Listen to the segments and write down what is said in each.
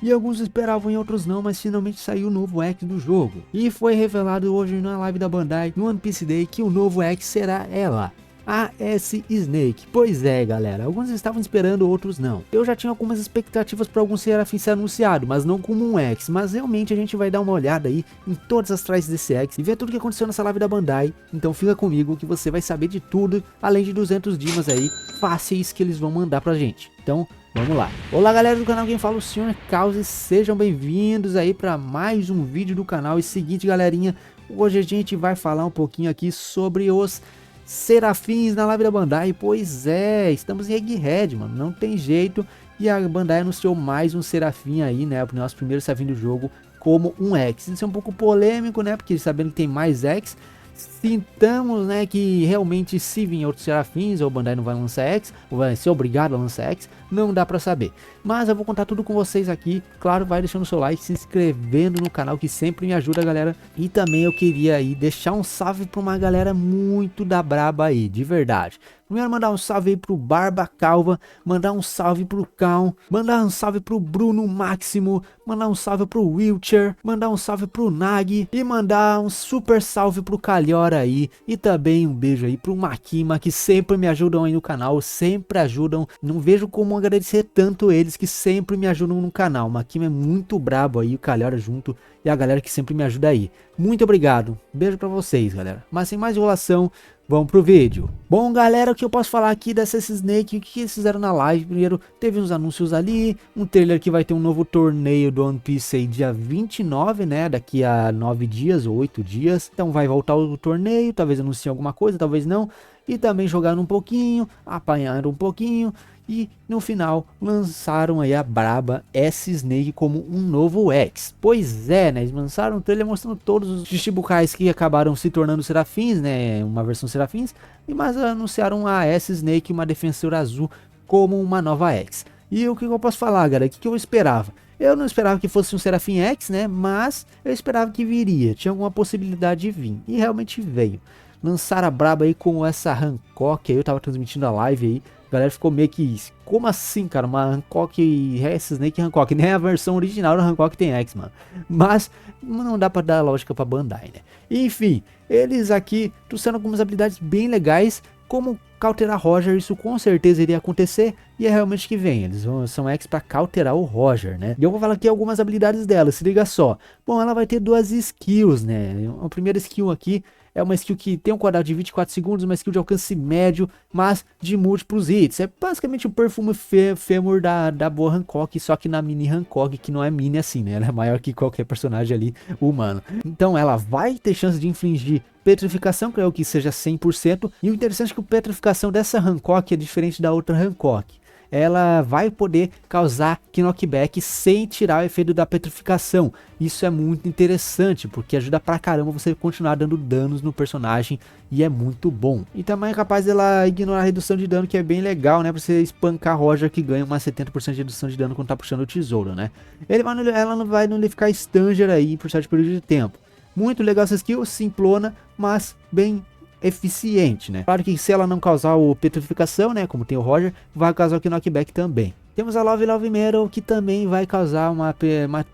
e alguns esperavam e outros não, mas finalmente saiu o novo X do jogo. E foi revelado hoje na live da Bandai, no One Piece Day, que o novo X será ela, a S Snake. Pois é, galera, alguns estavam esperando, outros não. Eu já tinha algumas expectativas para algum Serafim ser anunciado, mas não como um X. Mas realmente a gente vai dar uma olhada aí em todas as trajes desse X e ver tudo que aconteceu nessa live da Bandai. Então fica comigo que você vai saber de tudo, além de 200 dimas aí fáceis que eles vão mandar pra gente. Então vamos lá. Olá galera do canal, quem fala é o Sr. Caos e sejam bem-vindos aí para mais um vídeo do canal. E seguinte, galerinha, hoje a gente vai falar um pouquinho aqui sobre os Serafins na live da Bandai. Pois é, estamos em Egghead, mano, não tem jeito. E a Bandai anunciou mais um Serafim aí, né, o nosso primeiro Serafim do jogo como um X. Isso é um pouco polêmico, né, porque sabendo que tem mais X, sintamos, né, que realmente se vir outros Serafins, ou a Bandai não vai lançar X, ou vai ser obrigado a lançar X, não dá pra saber. Mas eu vou contar tudo com vocês aqui. Claro, vai deixando o seu like, se inscrevendo no canal, que sempre me ajuda, galera. E também eu queria aí deixar um salve pra uma galera muito da braba aí, de verdade. Primeiro mandar um salve aí pro Barba Calva, mandar um salve pro Cão, mandar um salve pro Bruno Máximo, mandar um salve pro Wilcher, mandar um salve pro Nag e mandar um super salve pro Calhora aí. E também um beijo aí pro Makima, que sempre me ajudam aí no canal, sempre ajudam. Não vejo como agradecer tanto eles que sempre me ajudam no canal. O Makima é muito brabo aí, o Calhora junto e a galera que sempre me ajuda aí. Muito obrigado, beijo pra vocês, galera. Mas sem mais enrolação, vamos pro vídeo. Bom, galera, o que eu posso falar aqui dessa Snake, o que eles fizeram na live? Primeiro, teve uns anúncios ali, um trailer que vai ter um novo torneio do One Piece aí dia 29, né, daqui a 9 dias ou 8 dias. Então vai voltar o torneio, talvez anuncie alguma coisa, talvez não. E também jogaram um pouquinho, apanharam um pouquinho. E no final lançaram aí a braba S-Snake como um novo X. Pois é, né, eles lançaram um trailer mostrando todos os Chichibukais que acabaram se tornando Serafins, né, uma versão Serafins. E mais anunciaram a S-Snake, uma defensora azul, como uma nova X. E o que eu posso falar, galera, o que eu esperava? Eu não esperava que fosse um Serafim X, né, mas eu esperava que viria, tinha alguma possibilidade de vir. E realmente veio. Lançaram a braba aí com essa Hancock aí, eu tava transmitindo a live aí. A galera ficou meio que, como assim, cara, uma Hancock S-Snake Hancock, nem a versão original da Hancock tem X, mano. Mas não dá pra dar lógica pra Bandai, né? Enfim, eles aqui trouxeram algumas habilidades bem legais, como cauterar Roger, isso com certeza iria acontecer, e é realmente que vem, eles são X pra cauterar o Roger, né? E eu vou falar aqui algumas habilidades dela, se liga só. Bom, ela vai ter duas skills, né? A primeira skill aqui é uma skill que tem um quadrado de 24 segundos, uma skill de alcance médio, mas de múltiplos hits. É basicamente o perfume fêmur da boa Hancock, só que na mini Hancock, que não é mini assim, né? Ela é maior que qualquer personagem ali humano. Então ela vai ter chance de infligir petrificação, creio que seja 100%. E o interessante é que a petrificação dessa Hancock é diferente da outra Hancock. Ela vai poder causar knockback sem tirar o efeito da petrificação. Isso é muito interessante, porque ajuda pra caramba você continuar dando danos no personagem, e é muito bom. E também é capaz dela ignorar a redução de dano, que é bem legal, né, pra você espancar Roger, que ganha uma 70% de redução de dano quando tá puxando o tesouro, né. Ela não vai ficar Stanger aí por certo período de tempo. Muito legal essa skill, simplona, mas bem eficiente, né? Claro que se ela não causar o petrificação, né, como tem o Roger, vai causar o knockback também. Temos a Love Metal, que também vai causar uma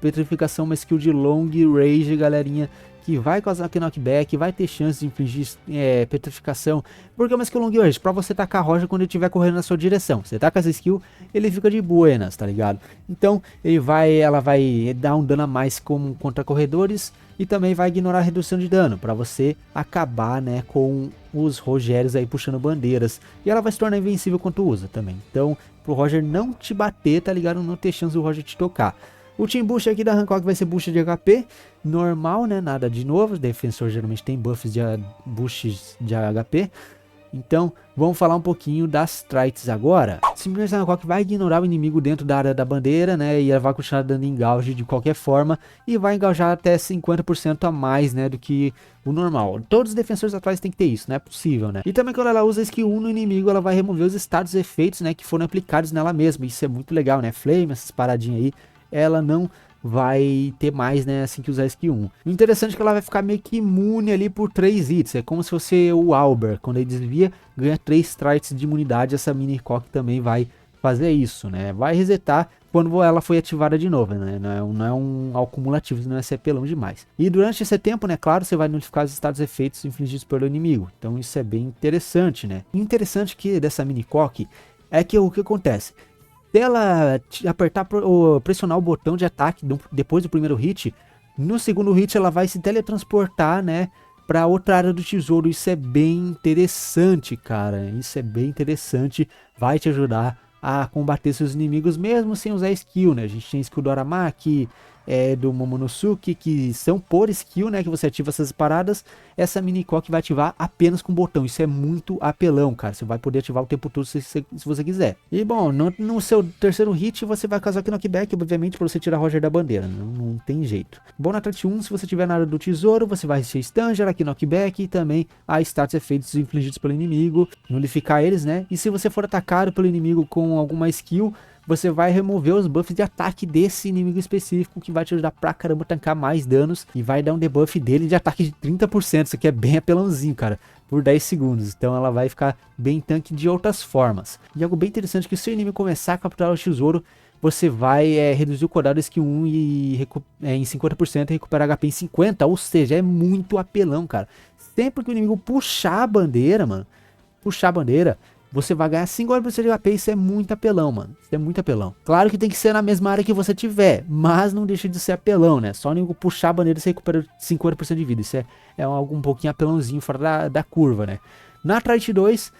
petrificação, uma skill de long range, galerinha, que vai causar knockback, vai ter chance de infligir petrificação, porque é uma skill long range, pra você tacar Roger quando ele estiver correndo na sua direção. Você taca essa skill, ele fica de buenas, tá ligado? Então ela vai dar um dano a mais como contra corredores, e também vai ignorar a redução de dano, para você acabar, né, com os Rogérios aí puxando bandeiras. E ela vai se tornar invencível quando usa também. Então, pro Roger não te bater, tá ligado? Não ter chance do Roger te tocar. O Team Boost aqui da Hancock vai ser boost de HP, normal, né, nada de novo. O defensor geralmente tem buffs de boosts de HP. Então, vamos falar um pouquinho das traits agora. Simplesmente a Hancock vai ignorar o inimigo dentro da área da bandeira, né? E ela vai continuar dando engauge de qualquer forma. E vai engaujar até 50% a mais, né? Do que o normal. Todos os defensores atuais tem que ter isso, não é possível, né? E também quando ela usa a skill 1 no inimigo, ela vai remover os status e efeitos, né? Que foram aplicados nela mesma. Isso é muito legal, né? Flame, essas paradinhas aí. Ela não vai ter mais, né, assim que usar a skill 1. O interessante é que ela vai ficar meio que imune ali por 3 hits. É como se fosse o Albert, quando ele desvia, ganha 3 traits de imunidade. Essa mini Hancock também vai fazer isso, né? Vai resetar quando ela foi ativada de novo, né? Não é um acumulativo, não é ser apelão demais. E durante esse tempo, né, claro, você vai notificar os status efeitos infligidos pelo inimigo. Então isso é bem interessante, né? Interessante que dessa mini coque é que o que acontece? Se ela apertar ou pressionar o botão de ataque depois do primeiro hit, no segundo hit ela vai se teletransportar, né, para outra área do tesouro. Isso é bem interessante, cara. Isso é bem interessante. Vai te ajudar a combater seus inimigos mesmo sem usar skill, né? A gente tem skill do Aramaki, do Momonosuke, que são por skill, né? Que você ativa essas paradas. Essa mini coque vai ativar apenas com o botão. Isso é muito apelão, cara. Você vai poder ativar o tempo todo se você quiser. E bom, no seu terceiro hit você vai causar aqui knockback, obviamente, para você tirar Roger da bandeira. Não tem jeito. Bom, na Trait 1, se você tiver na área do tesouro, você vai ser Stanger, aqui knockback e também a status efeitos infligidos pelo inimigo, nulificar eles, né? E se você for atacado pelo inimigo com alguma skill, você vai remover os buffs de ataque desse inimigo específico, que vai te ajudar pra caramba a tancar mais danos e vai dar um debuff dele de ataque de 30%. Isso aqui é bem apelãozinho, cara, por 10 segundos. Então ela vai ficar bem tanque de outras formas. E algo bem interessante é que se o seu inimigo começar a capturar o tesouro, você vai reduzir o cooldown da skill 1 em 50% e recuperar HP em 50%. Ou seja, é muito apelão, cara. Sempre que o inimigo puxar a bandeira, mano, você vai ganhar 50% de HP. Isso é muito apelão, mano. Isso é muito apelão. Claro que tem que ser na mesma área que você tiver, mas não deixa de ser apelão, né? Só nem puxar a bandeira você recupera 50% de vida. Isso é algo um pouquinho apelãozinho fora da curva, né? Na Trait 2,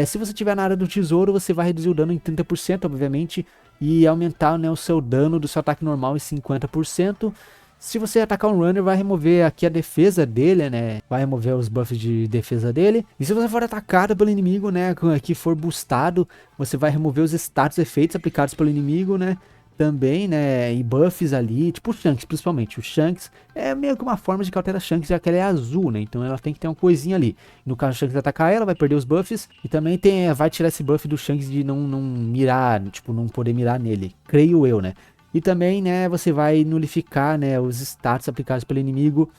se você tiver na área do tesouro, você vai reduzir o dano em 30%, obviamente, e aumentar, né, o seu dano do seu ataque normal em 50%. Se você atacar um runner, vai remover aqui a defesa dele, né? Vai remover os buffs de defesa dele. E se você for atacado pelo inimigo, né, que for boostado, você vai remover os status efeitos aplicados pelo inimigo, né? Também, né, e buffs ali, tipo o Shanks, principalmente. O Shanks é meio que uma forma de que altera Shanks, já que ela é azul, né? Então ela tem que ter uma coisinha ali. No caso, o Shanks atacar ela, vai perder os buffs. E também vai tirar esse buff do Shanks de não mirar, tipo, não poder mirar nele. Creio eu, né? E também, né, você vai nulificar, né, os status aplicados pelo inimigo.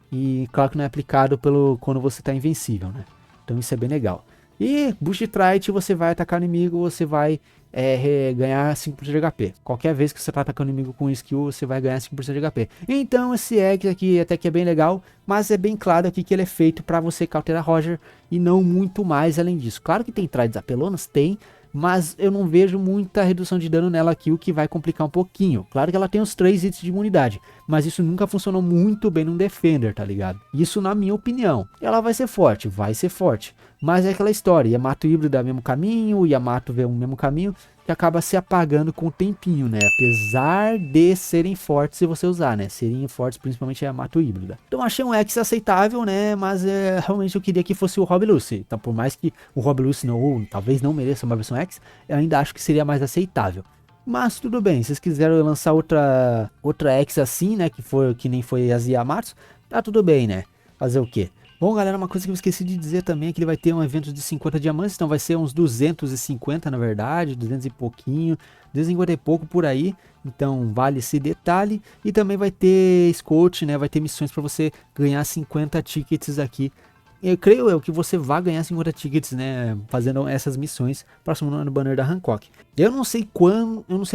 E claro que não é aplicado quando você está invencível, né? Então isso é bem legal. E Boost Trait, você vai atacar o inimigo, você vai ganhar 5% de HP. Qualquer vez que você está atacando o inimigo com skill, você vai ganhar 5% de HP. Então esse egg aqui até que é bem legal, mas é bem claro aqui que ele é feito para você counterar Roger e não muito mais além disso. Claro que tem traits apelonas, tem, mas eu não vejo muita redução de dano nela aqui, o que vai complicar um pouquinho. Claro que ela tem os 3 hits de imunidade, mas isso nunca funcionou muito bem num Defender, tá ligado? Isso na minha opinião. Ela vai ser forte, mas é aquela história, Yamato híbrido é o mesmo caminho, Yamato vê o mesmo caminho, que acaba se apagando com o tempinho, né? Apesar de serem fortes se você usar, né? Serem fortes principalmente a Yamato híbrida. Então achei um X aceitável, né? Mas realmente eu queria que fosse o Rob Lucy. Então por mais que o Rob Lucy talvez não mereça uma versão X, eu ainda acho que seria mais aceitável. Mas tudo bem, se vocês quiserem lançar outra X assim, né? Que nem foi as Yamatos, tá tudo bem, né? Fazer o quê? Bom, galera, uma coisa que eu esqueci de dizer também é que ele vai ter um evento de 50 diamantes, então vai ser uns 250 na verdade, 200 e pouquinho, 250 e pouco por aí, então vale esse detalhe. E também vai ter Scout, né, vai ter missões para você ganhar 50 tickets aqui. Eu creio que você vai ganhar 50 tickets, né, fazendo essas missões próximo no banner da Hancock. Eu não sei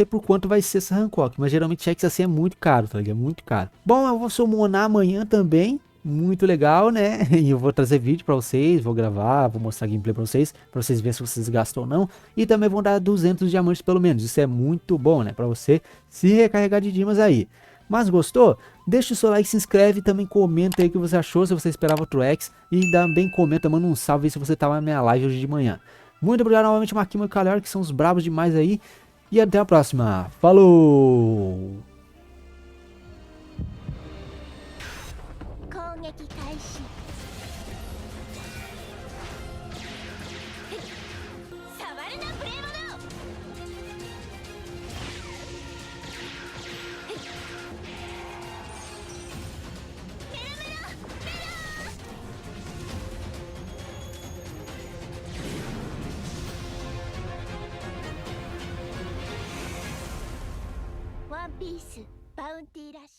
por quanto vai ser essa Hancock, mas geralmente checks assim é muito caro, tá ligado? É muito caro. Bom, eu vou summonar amanhã também. Muito legal, né? E eu vou trazer vídeo pra vocês, vou gravar, vou mostrar gameplay pra vocês verem se vocês gastam ou não. E também vão dar 200 diamantes pelo menos, isso é muito bom, né? Pra você se recarregar de dimas aí. Mas gostou? Deixa o seu like, se inscreve e também comenta aí o que você achou, se você esperava outro X. E também comenta, manda um salve aí se você tava na minha live hoje de manhã. Muito obrigado novamente, Marquinhos e Calhar, que são os bravos demais aí. E até a próxima. Falou! 攻撃開始触るなプレイボードメロメロワンピースバウンティーラッシュ